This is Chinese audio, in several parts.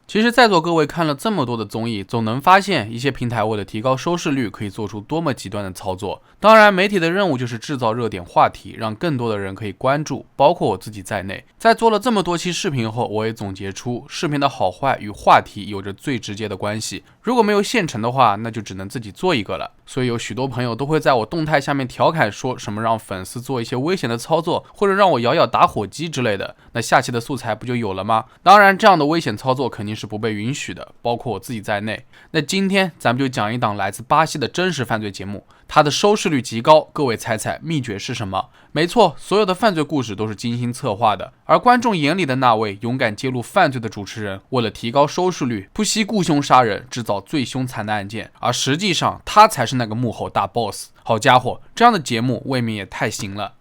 其实在座各位看了这么多的综艺，总能发现一些平台为了提高收视率，可以做出多么极端的操作。当然，媒体的任务就是制造热点话题，让更多的人可以关注，包括我自己在内。在做了这么多期视频后，我也总结出视频的好坏与话题有着最直接的关系。如果没有现成的话，那就只能自己做一个了。所以有许多朋友都会在我动态下面调侃说什么让粉丝做一些危险的操作，或者让我摇摇打火机之类的，那下期的素材不就有了吗？当然，这样的危险操作肯定是不被允许的，包括我自己在内。那今天咱们就讲一档来自巴西的真实犯罪节目，它的收视率极高，各位猜猜秘诀是什么？没错，所有的犯罪故事都是精心策划的，而观众眼里的那位勇敢揭露犯罪的主持人，为了提高收视率，不惜雇凶杀人，制造最凶残的案件，而实际上他才是那个幕后大 boss。好家伙，这样的节目未免也太行了。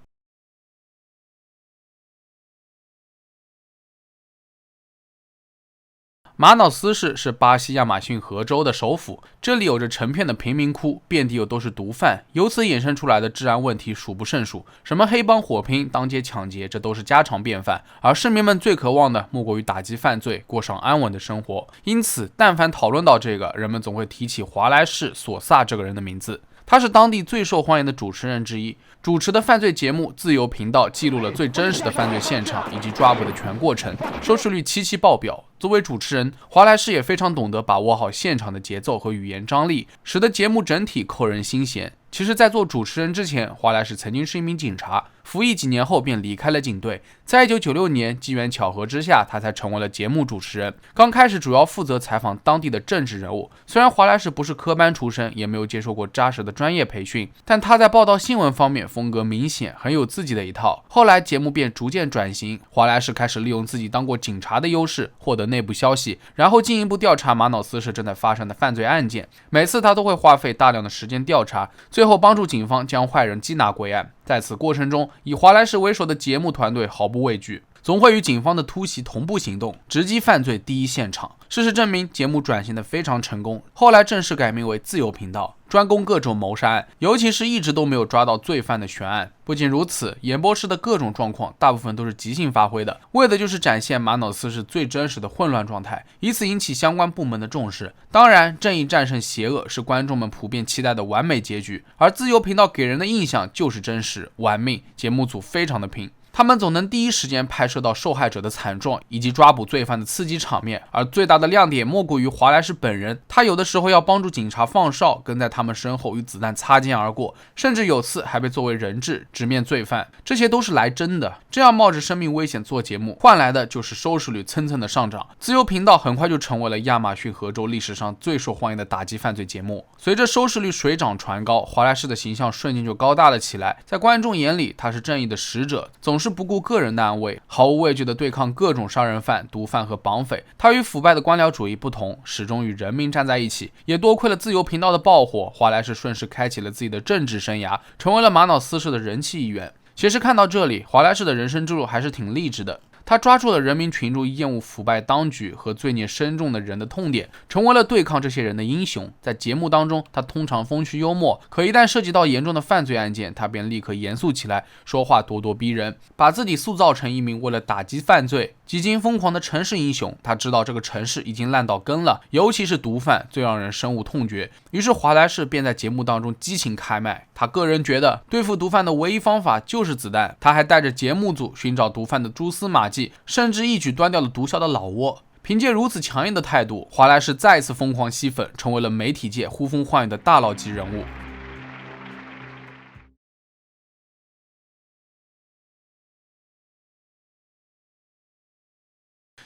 马瑙斯市是巴西亚马逊河州的首府，这里有着成片的贫民窟，遍地又都是毒贩，由此衍生出来的治安问题数不胜数，什么黑帮火拼、当街抢劫，这都是家常便饭。而市民们最渴望的莫过于打击犯罪，过上安稳的生活。因此，但凡讨论到这个，人们总会提起华莱士·索萨这个人的名字。他是当地最受欢迎的主持人之一，主持的犯罪节目自由频道记录了最真实的犯罪现场以及抓捕的全过程，收视率七爆表。作为主持人，华莱士也非常懂得把握好现场的节奏和语言张力，使得节目整体扣人心弦。其实，在做主持人之前，华莱士曾经是一名警察，服役几年后便离开了警队。在1996年，机缘巧合之下，他才成为了节目主持人。刚开始主要负责采访当地的政治人物。虽然华莱士不是科班出身，也没有接受过扎实的专业培训，但他在报道新闻方面风格明显，很有自己的一套。后来节目便逐渐转型，华莱士开始利用自己当过警察的优势，获得内部消息，然后进一步调查马瑙斯市正在发生的犯罪案件。每次他都会花费大量的时间调查，最后帮助警方将坏人缉拿归案。在此过程中，以华莱士为首的节目团队毫不畏惧，总会与警方的突袭同步行动，直击犯罪第一现场。事实证明，节目转型的非常成功，后来正式改名为自由频道，专攻各种谋杀案，尤其是一直都没有抓到罪犯的悬案。不仅如此，演播室的各种状况大部分都是即兴发挥的，为的就是展现马瑙斯市最真实的混乱状态，以此引起相关部门的重视。当然，正义战胜邪恶是观众们普遍期待的完美结局，而自由频道给人的印象就是真实、玩命，节目组非常的拼。他们总能第一时间拍摄到受害者的惨状以及抓捕罪犯的刺激场面，而最大的亮点莫过于华莱士本人，他有的时候要帮助警察放哨，跟在他们身后与子弹擦肩而过，甚至有次还被作为人质直面罪犯，这些都是来真的。这样冒着生命危险做节目，换来的就是收视率蹭蹭的上涨，自由频道很快就成为了亚马逊河州历史上最受欢迎的打击犯罪节目。随着收视率水涨船高，华莱士的形象瞬间就高大了起来，在观众眼里，他是正义的使者，总是不顾个人的安危，毫无畏惧地对抗各种杀人犯、毒贩和绑匪。他与腐败的官僚主义不同，始终与人民站在一起。也多亏了自由频道的爆火，华莱士顺势开启了自己的政治生涯，成为了马瑙斯市的人气议员。其实看到这里，华莱士的人生之路还是挺励志的。他抓住了人民群众厌恶腐败当局和罪孽深重的人的痛点，成为了对抗这些人的英雄。在节目当中，他通常风趣幽默，可一旦涉及到严重的犯罪案件，他便立刻严肃起来，说话咄咄逼人，把自己塑造成一名为了打击犯罪几经疯狂的城市英雄。他知道这个城市已经烂到根了，尤其是毒贩最让人深恶痛绝。于是华莱士便在节目当中激情开麦。他个人觉得对付毒贩的唯一方法就是子弹，他还带着节目组寻找毒贩的蛛丝马迹，甚至一举端掉了毒枭的老窝。凭借如此强硬的态度，华莱士再次疯狂吸粉，成为了媒体界呼风唤雨的大佬级人物。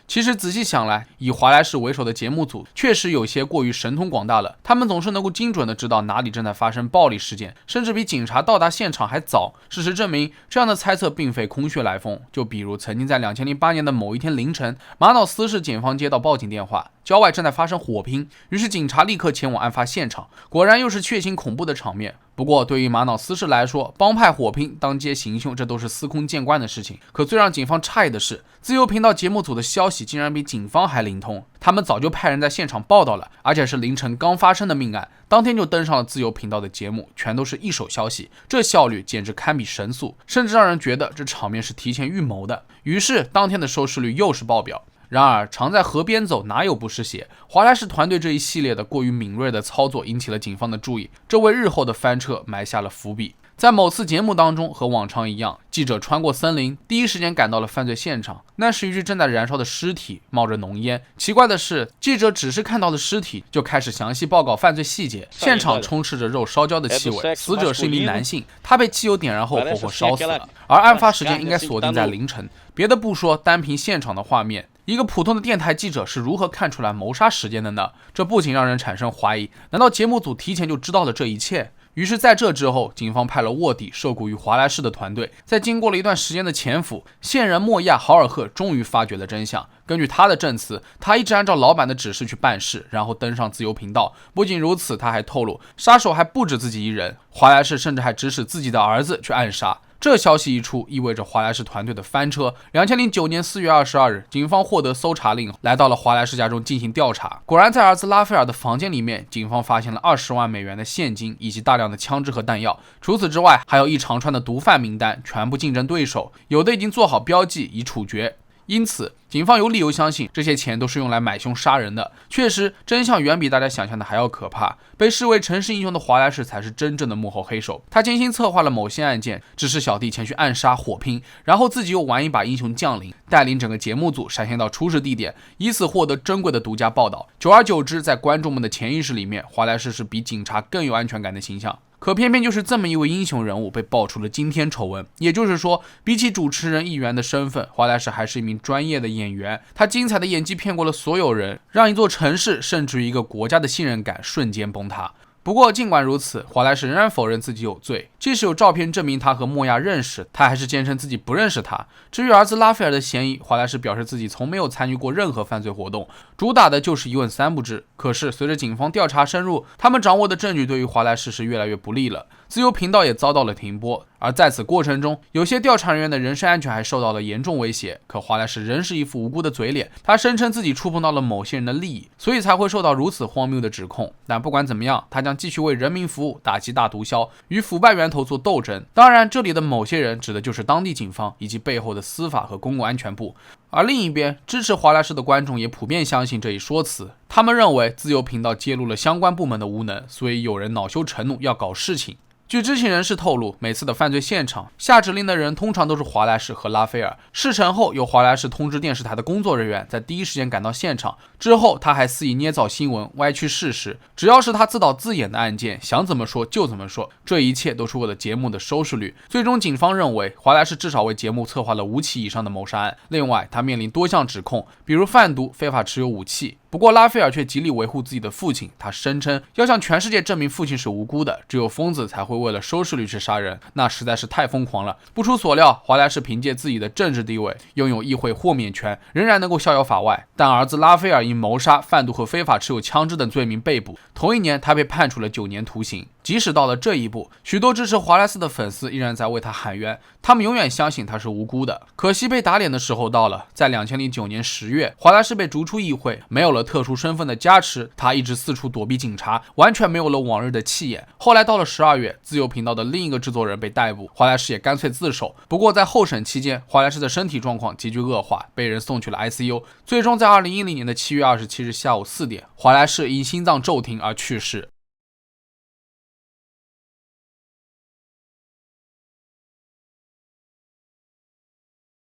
其实仔细想来，以华莱士为首的节目组确实有些过于神通广大了，他们总是能够精准地知道哪里正在发生暴力事件，甚至比警察到达现场还早。事实证明，这样的猜测并非空穴来风。就比如曾经在2008年的某一天凌晨，马瑙斯市警方接到报警电话，郊外正在发生火拼，于是警察立刻前往案发现场，果然又是血腥恐怖的场面。不过对于马瑙斯市来说，帮派火拼、当街行凶，这都是司空见惯的事情。可最让警方诧异的是，自由频道节目组的消息竟然比警方还灵通。他们早就派人在现场报道了，而且是凌晨刚发生的命案，当天就登上了自由频道的节目，全都是一手消息，这效率简直堪比神速，甚至让人觉得这场面是提前预谋的。于是当天的收视率又是爆表。然而常在河边走，哪有不湿鞋？华莱士团队这一系列的过于敏锐的操作引起了警方的注意，这为日后的翻车埋下了伏笔。在某次节目当中，和往常一样，记者穿过森林，第一时间赶到了犯罪现场。那是一具正在燃烧的尸体，冒着浓烟。奇怪的是，记者只是看到了尸体，就开始详细报告犯罪细节。现场充斥着肉烧焦的气味，死者是一名男性，他被汽油点燃后活活烧死了。而案发时间应该锁定在凌晨。别的不说，单凭现场的画面，一个普通的电台记者是如何看出来谋杀时间的呢？这不仅让人产生怀疑，难道节目组提前就知道了这一切？于是在这之后，警方派了卧底受雇于华莱士的团队，在经过了一段时间的潜伏，线人莫亚·豪尔赫终于发觉了真相。根据他的证词，他一直按照老板的指示去办事，然后登上自由频道。不仅如此，他还透露，杀手还不止自己一人，华莱士甚至还指使自己的儿子去暗杀。这消息一出，意味着华莱士团队的翻车。2009年4月22日，警方获得搜查令，来到了华莱士家中进行调查。果然，在儿子拉斐尔的房间里面，警方发现了20万美元的现金以及大量的枪支和弹药。除此之外，还有一长串的毒贩名单，全部竞争对手，有的已经做好标记以处决。因此，警方有理由相信这些钱都是用来买凶杀人的。确实，真相远比大家想象的还要可怕。被视为城市英雄的华莱士才是真正的幕后黑手。他精心策划了某些案件，指使小弟前去暗杀火拼，然后自己又玩一把英雄降临，带领整个节目组闪现到出事地点，以此获得珍贵的独家报道。久而久之，在观众们的潜意识里面，华莱士是比警察更有安全感的形象。可偏偏就是这么一位英雄人物被爆出了惊天丑闻。也就是说，比起主持人议员的身份，华莱士还是一名专业的演员。他精彩的演技骗过了所有人，让一座城市甚至于一个国家的信任感瞬间崩塌。不过尽管如此，华莱士仍然否认自己有罪，即使有照片证明他和莫亚认识，他还是坚称自己不认识他。至于儿子拉斐尔的嫌疑，华莱士表示自己从没有参与过任何犯罪活动，主打的就是一问三不知。可是随着警方调查深入，他们掌握的证据对于华莱士是越来越不利了，自由频道也遭到了停播。而在此过程中，有些调查人员的人身安全还受到了严重威胁。可华莱士仍是一副无辜的嘴脸，他声称自己触碰到了某些人的利益，所以才会受到如此荒谬的指控。但不管怎么样，他将继续为人民服务，打击大毒枭，与腐败源头做斗争。当然，这里的某些人指的就是当地警方以及背后的司法和公共安全部。而另一边，支持华莱士的观众也普遍相信这一说辞，他们认为自由频道揭露了相关部门的无能，所以有人恼羞成怒要搞事情。据知情人士透露，每次的犯罪现场下指令的人通常都是华莱士和拉斐尔。事成后，由华莱士通知电视台的工作人员在第一时间赶到现场。之后，他还肆意捏造新闻，歪曲事实。只要是他自导自演的案件，想怎么说就怎么说。这一切都是为了节目的收视率。最终，警方认为华莱士至少为节目策划了5起以上的谋杀案。另外，他面临多项指控，比如贩毒、非法持有武器。不过拉斐尔却极力维护自己的父亲，他声称要向全世界证明父亲是无辜的，只有疯子才会为了收视率去杀人，那实在是太疯狂了。不出所料，华莱士凭借自己的政治地位，拥有议会豁免权，仍然能够逍遥法外。但儿子拉斐尔因谋杀、贩毒和非法持有枪支等罪名被捕，同一年他被判处了9年徒刑。即使到了这一步，许多支持华莱士的粉丝依然在为他喊冤，他们永远相信他是无辜的。可惜被打脸的时候到了，在2009年10月，华莱士被逐出议会，没有了特殊身份的加持，他一直四处躲避警察，完全没有了往日的气焰。后来到了12月，自由频道的另一个制作人被逮捕，华莱士也干脆自首。不过在候审期间，华莱士的身体状况急剧恶化，被人送去了 ICU。最终在2010年的7月27日下午4点，华莱士因心脏骤停而去世。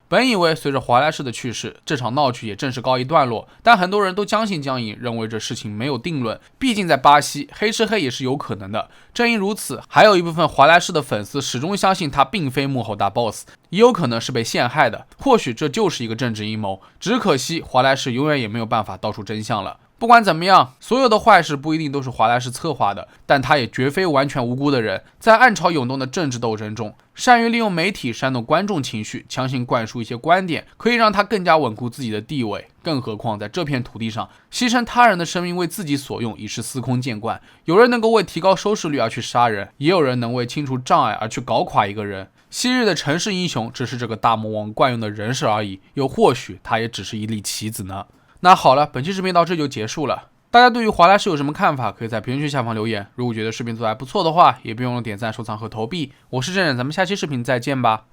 本以为随着华莱士的去世，这场闹剧也正式告一段落，但很多人都将信将疑，认为这事情没有定论。毕竟在巴西，黑吃黑也是有可能的。正因如此，还有一部分华莱士的粉丝始终相信他并非幕后大 boss， 也有可能是被陷害的。或许这就是一个政治阴谋，只可惜华莱士永远也没有办法道出真相了。不管怎么样，所有的坏事不一定都是华莱士策划的，但他也绝非完全无辜的人。在暗潮涌动的政治斗争中，善于利用媒体煽动观众情绪，强行灌输一些观点，可以让他更加稳固自己的地位。更何况在这片土地上，牺牲他人的生命为自己所用，已是司空见惯。有人能够为提高收视率而去杀人，也有人能为清除障碍而去搞垮一个人。昔日的城市英雄只是这个大魔王惯用的人设而已，又或许他也只是一粒棋子呢。那好了，本期视频到这就结束了。大家对于华莱士有什么看法，可以在评论区下方留言。如果觉得视频做得还不错的话，也别忘了点赞、收藏和投币。我是郑冉，咱们下期视频再见吧。